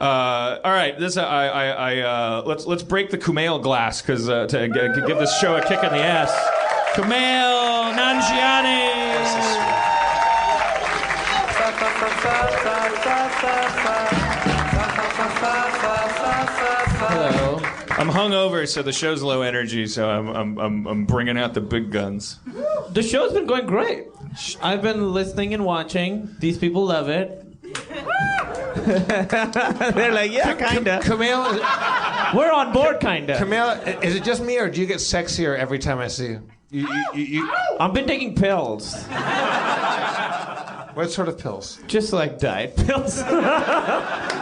All right, let's break the Kumail glass because to give this show a kick in the ass. Kumail Nanjiani. Hello. I'm hungover, so the show's low energy. So I'm bringing out the big guns. The show's been going great. I've been listening and watching. These people love it. They're like, yeah, kinda. Kumail, We're on board, kinda. Kumail, is it just me or do you get sexier every time I see you? I've been taking pills. What sort of pills? Just like diet pills.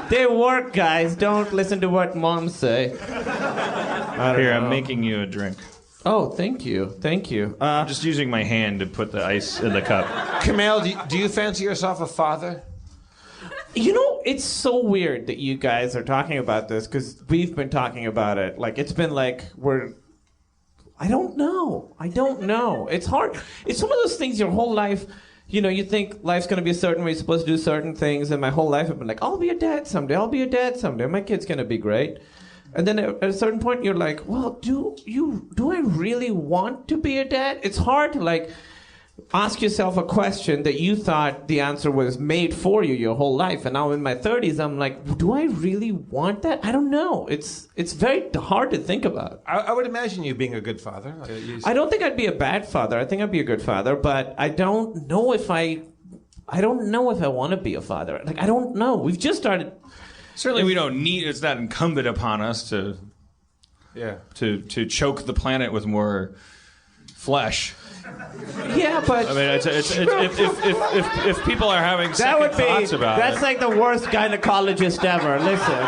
They work, guys. Don't listen to what moms say. Here, I'm making you a drink. Oh, thank you. Thank you. I'm just using my hand to put the ice in the cup. Kumail, do you fancy yourself a father? You know, it's so weird that you guys are talking about this because we've been talking about it. Like, it's been like I don't know. It's hard. It's one of those things your whole life, you know, you think life's going to be a certain way, you're supposed to do certain things, and my whole life I've been like, I'll be a dad someday, my kid's going to be great. And then at a certain point you're like, well, do I really want to be a dad? It's hard to like ask yourself a question that you thought the answer was made for you your whole life. And now in my 30s, I'm like, do I really want that? I don't know. It's very hard to think about. I would imagine you being a good father. I don't think I'd be a bad father. I think I'd be a good father, but I don't know if I want to be a father. Like, I don't know. We've just started. Certainly, we don't need. It's not incumbent upon us to choke the planet with more flesh. Yeah, but I mean, if people are having second thoughts about that's it, like the worst gynecologist ever. Listen.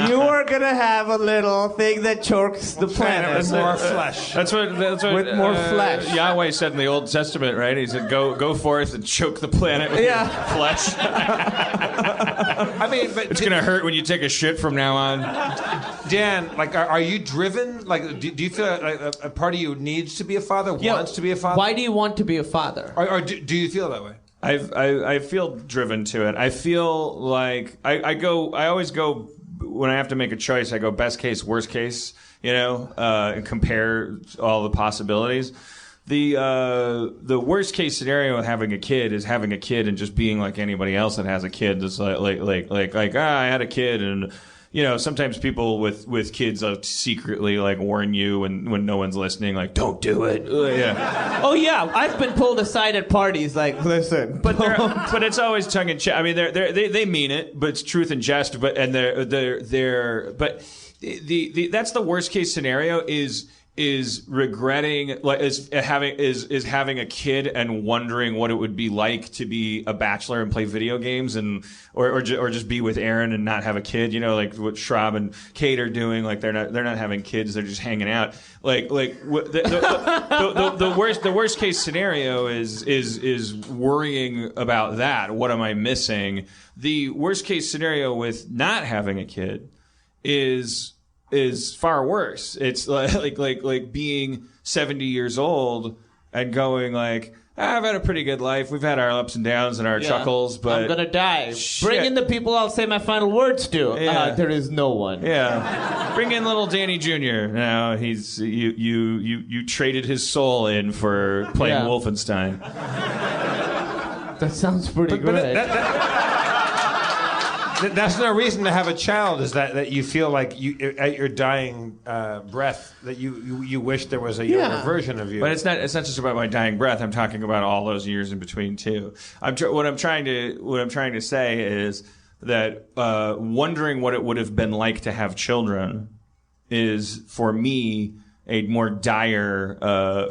You are gonna have a little thing that chokes the planet with more flesh. That's what with more flesh. Yahweh said in the Old Testament, right? He said, "Go forth and choke the planet with your flesh." I mean, but it's gonna hurt when you take a shit from now on. Dan, like, are you driven? Like, do you feel like a part of you needs to be a father, wants to be a father? Why do you want to be a father? Or do you feel that way? I feel driven to it. I feel like I always go when I have to make a choice. I go best case, worst case, and compare all the possibilities. The worst case scenario with having a kid is having a kid and just being like anybody else that has a kid. That's like I had a kid and. Sometimes people with kids secretly like warn you when no one's listening, like don't do it. Yeah. Oh yeah, I've been pulled aside at parties, like listen. But it's always tongue in cheek. I mean, they mean it, but it's truth and jest. But that's the worst case scenario is regretting is having a kid and wondering what it would be like to be a bachelor and play video games or just be with Aaron and not have a kid, like what Schraub and Kate are doing, like they're not having kids, they're just hanging out. The worst case scenario is worrying about that. What am I missing? The worst case scenario with not having a kid is far worse. It's like being 70 years old and going like, I've had a pretty good life. We've had our ups and downs and our chuckles, but I'm gonna die. Bring in the people I'll say my final words to. Yeah. There is no one. Yeah. Bring in little Danny Jr. Now you traded his soul in for playing Wolfenstein. That sounds pretty good. That's no reason to have a child. Is that you feel like at your dying breath that you wish there was a younger version of you? But it's not just about my dying breath. I'm talking about all those years in between too. What I'm trying to say is that wondering what it would have been like to have children is for me a more dire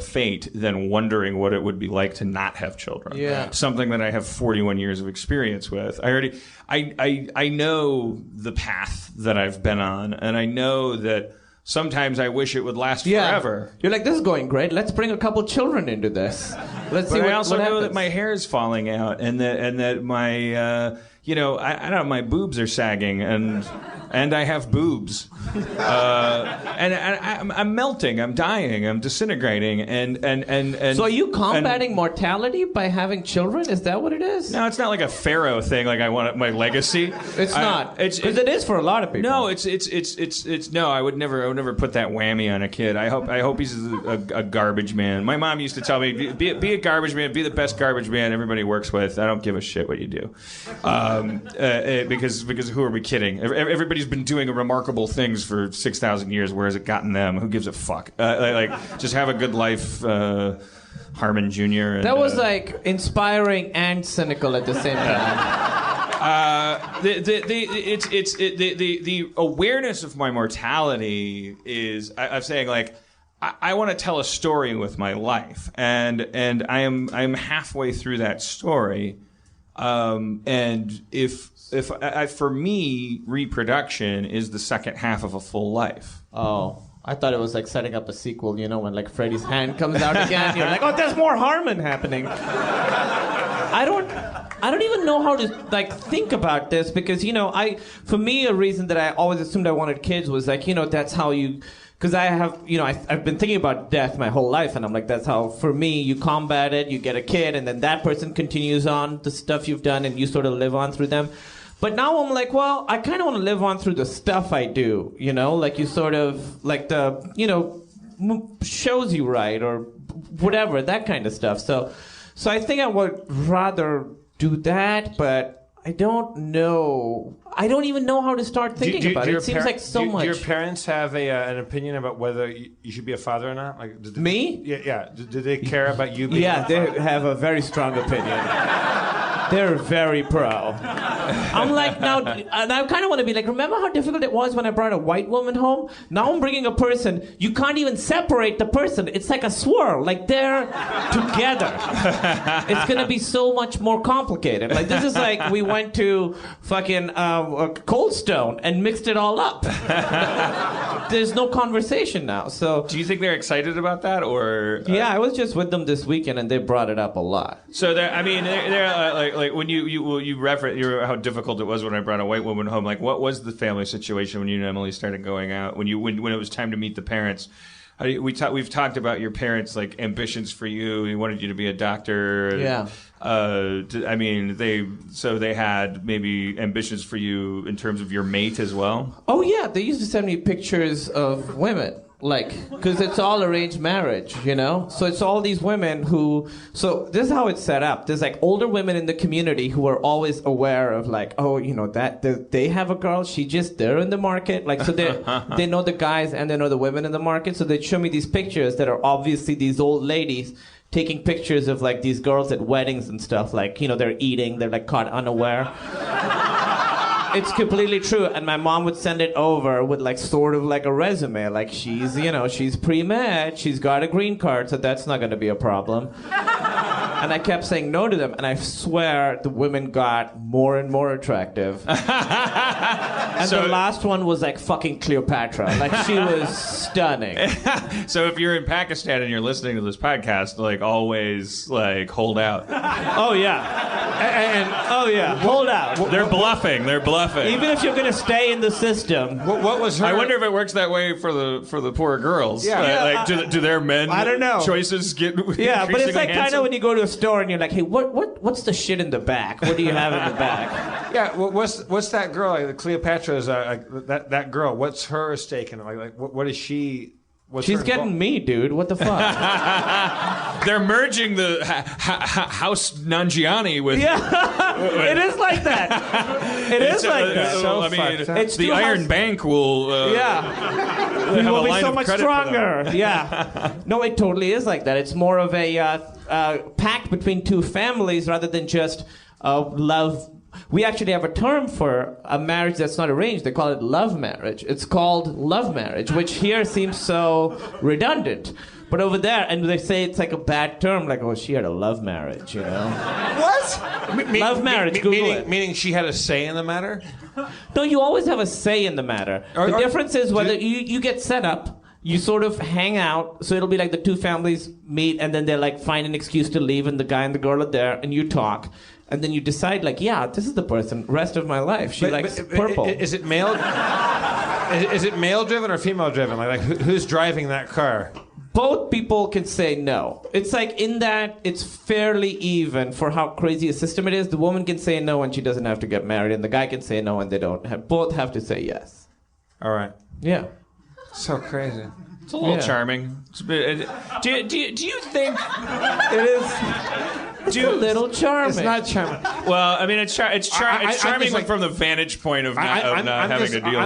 fate than wondering what it would be like to not have children. Yeah. Something that I have 41 years of experience with. I know the path that I've been on, and I know that sometimes I wish it would last forever. You're like, this is going great. Let's bring a couple children into this. Let's see but what I also what know happens. that my hair is falling out, and that my I don't know, my boobs are sagging, and and I have boobs, and I'm melting, I'm dying, I'm disintegrating, and. So are you combating mortality by having children? Is that what it is? No, it's not like a pharaoh thing. Like I want my legacy. It's not. Because it is for a lot of people. No, it's no. I would never put that whammy on a kid. I hope he's a garbage man. My mom used to tell me, be a garbage man, be the best garbage man everybody works with. I don't give a shit what you do, because who are we kidding? Everybody's been doing remarkable things for 6,000 years. Where has it gotten them? Who gives a fuck? Just have a good life. Harmon Jr. And, that was like inspiring and cynical at the same time. The awareness of my mortality is I'm saying like I want to tell a story with my life, and I'm halfway through that story, and if for me reproduction is the second half of a full life. Oh. I thought it was like setting up a sequel, when like Freddy's hand comes out again. You're like, oh, there's more Harmon happening. I don't even know how to like think about this because for me a reason that I always assumed I wanted kids was like that's how you. Because I have, I've been thinking about death my whole life, and I'm like, that's how, for me, you combat it, you get a kid, and then that person continues on the stuff you've done, and you sort of live on through them. But now I'm like, well, I kind of want to live on through the stuff I do, like you sort of, like the, shows you right or whatever, that kind of stuff. So I think I would rather do that, but I don't know. I don't even know how to start thinking about it. It seems like so much. Do your parents have an opinion about whether you should be a father or not? Like, Me? Yeah. Do they care about you being Yeah, they have a very strong opinion. They're very pro. I'm like, now, and I kind of want to be like, remember how difficult it was when I brought a white woman home? Now I'm bringing a person, you can't even separate the person. It's like a swirl, like they're together. It's going to be so much more complicated. Like, this is like we went to fucking Cold Stone and mixed it all up. There's no conversation now, so... Do you think they're excited about that, or... Yeah, I was just with them this weekend, and they brought it up a lot. So, they're like when you reference how difficult it was when I brought a white woman home. Like, what was the family situation when you and Emily started going out? When it was time to meet the parents? We've talked about your parents' like ambitions for you. He wanted you to be a doctor. Yeah. They had maybe ambitions for you in terms of your mate as well. Oh yeah, they used to send me pictures of women. Like, because it's all arranged marriage, So it's all these women who... So this is how it's set up. There's, like, older women in the community who are always aware of, like, that they have a girl. They're in the market. Like, so they know the guys and they know the women in the market. So they'd show me these pictures that are obviously these old ladies taking pictures of, like, these girls at weddings and stuff. Like, they're eating. They're, like, caught unaware. It's completely true, and my mom would send it over with like sort of like a resume, like she's pre-med, she's got a green card, so that's not going to be a problem. And I kept saying no to them, and I swear the women got more and more attractive. And the last one was like fucking Cleopatra, like she was stunning. So if you're in Pakistan and you're listening to this podcast, like always, like hold out. Oh yeah, hold out. They're bluffing. Even if you're gonna stay in the system. What was her... I wonder if it works that way for the poor girls. Yeah. Do their men I don't know. choices get Yeah, but it's like handsome? kind of when you go to a store and you're like, hey, what's the shit in the back? What do you have in the back? Yeah, what's that girl? Like, Cleopatra's that girl. What's her stake in it? Like what is she? She's getting me, dude. What the fuck? They're merging the House Nanjiani with... Yeah, it is like that. It is like that. So I mean, it's the Iron Bank will... we will be so much stronger. Yeah. No, it totally is like that. It's more of a pact between two families rather than just love. We actually have a term for a marriage that's not arranged. They call it love marriage. It's called love marriage, which here seems so redundant. But over there, and they say it's like a bad term, like, oh, she had a love marriage, What? Love marriage, Google it. Meaning she had a say in the matter? No, you always have a say in the matter. The difference is whether you get set up, you sort of hang out, so it'll be like the two families meet, and then they like find an excuse to leave, and the guy and the girl are there, and you talk. and then you decide like, yeah, this is the person. Rest of my life, she likes purple. Is it male? Is it male driven or female driven? Like who's driving that car? Both people can say no. It's like in that it's fairly even for how crazy a system it is. The woman can say no and she doesn't have to get married, and the guy can say no and they don't have. Both have to say yes. All right. Yeah. So crazy. It's a little charming. Do you think It is? It's a little charming. It's not charming. Well, I mean, it's charming just like- from the vantage point of not having to deal with it.